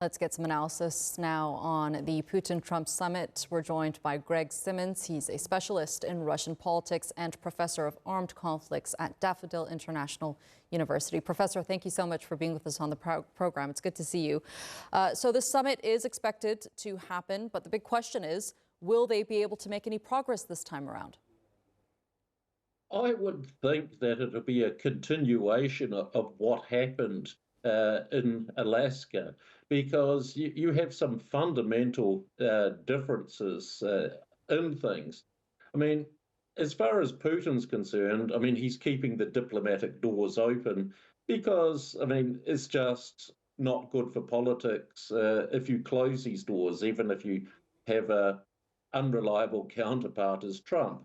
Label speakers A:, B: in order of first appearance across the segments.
A: Let's get some analysis now on the Putin-Trump summit. We're joined by Greg Simmons. He's a specialist in Russian politics and professor of armed conflicts at Daffodil International University. Professor, thank you so much for being with us on the program. It's good to see you. So the summit is expected to happen, but the big question is, will they be able to make any progress this time around?
B: I would think that it'll be a continuation of what happened in Alaska, because you have some fundamental differences in things. I mean, as far as Putin's concerned, I mean, he's keeping the diplomatic doors open because, I mean, it's just not good for politics if you close these doors, even if you have a unreliable counterpart as Trump.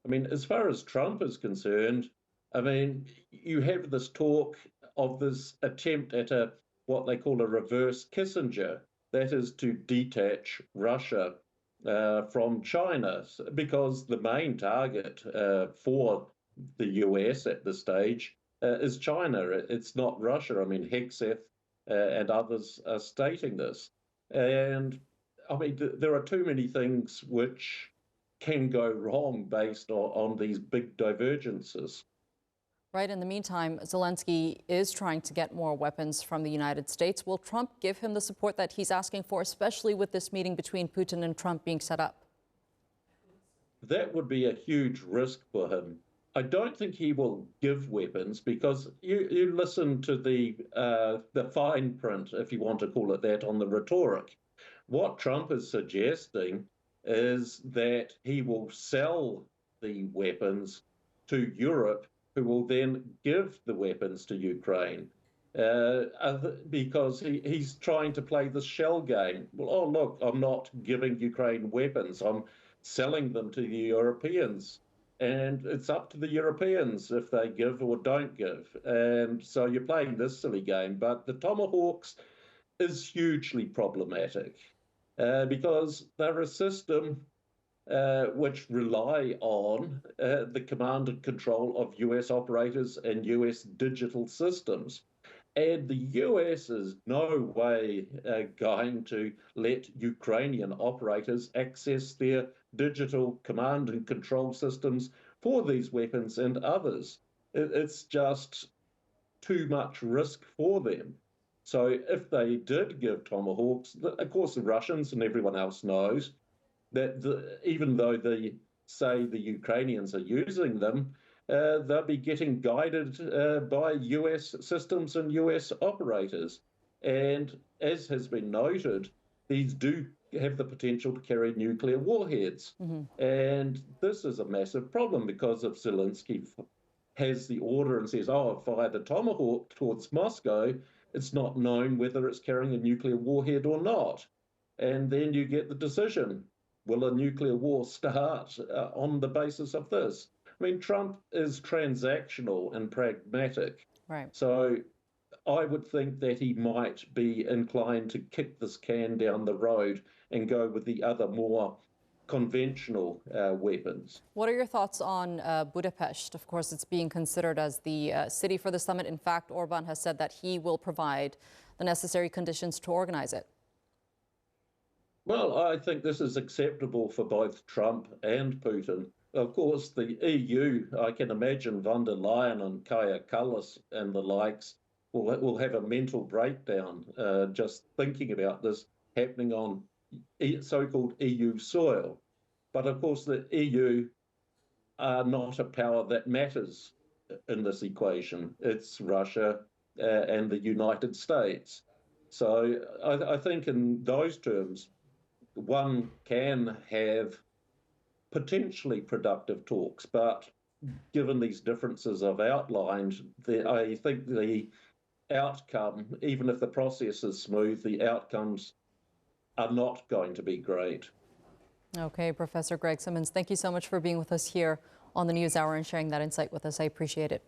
B: I mean, as far as Trump is concerned, I mean, you have this talk of this attempt at what they call a reverse Kissinger, that is to detach Russia from China, because the main target for the US at this stage is China. It's not Russia. I mean, Hegseth and others are stating this. And I mean, there are too many things which can go wrong based on these big divergences.
A: Right. In the meantime, Zelenskyy is trying to get more weapons from the United States. Will Trump give him the support that he's asking for, especially with this meeting between Putin and Trump being set up?
B: That would be a huge risk for him. I don't think he will give weapons, because you listen to the fine print, if you want to call it that, on the rhetoric. What Trump is suggesting is that he will sell the weapons to Europe, who will then give the weapons to Ukraine, because he's trying to play the shell game. Well, oh, look, I'm not giving Ukraine weapons. I'm selling them to the Europeans. And it's up to the Europeans if they give or don't give. And so you're playing this silly game. But the Tomahawks is hugely problematic because they're a system which rely on the command and control of US operators and US digital systems. And the US is no way going to let Ukrainian operators access their digital command and control systems for these weapons and others. It's just too much risk for them. So if they did give Tomahawks, of course the Russians and everyone else knows that even though they say the Ukrainians are using them, they'll be getting guided by US systems and US operators. And as has been noted, these do have the potential to carry nuclear warheads. Mm-hmm. And this is a massive problem, because if Zelenskyy has the order and says, oh, fire the Tomahawk towards Moscow, it's not known whether it's carrying a nuclear warhead or not. And then you get the decision. Will a nuclear war start on the basis of this? I mean, Trump is transactional and pragmatic.
A: Right.
B: So I would think that he might be inclined to kick this can down the road and go with the other more conventional weapons.
A: What are your thoughts on Budapest? Of course, it's being considered as the city for the summit. In fact, Orban has said that he will provide the necessary conditions to organize it.
B: Well, I think this is acceptable for both Trump and Putin. Of course, the EU, I can imagine von der Leyen and Kaja Kallas and the likes will have a mental breakdown just thinking about this happening on so-called EU soil. But of course, the EU are not a power that matters in this equation. It's Russia and the United States. So I think in those terms, one can have potentially productive talks, but given these differences I've outlined, I think the outcome, even if the process is smooth, the outcomes are not going to be great.
A: Okay, Professor Greg Simmons, thank you so much for being with us here on the NewsHour and sharing that insight with us. I appreciate it.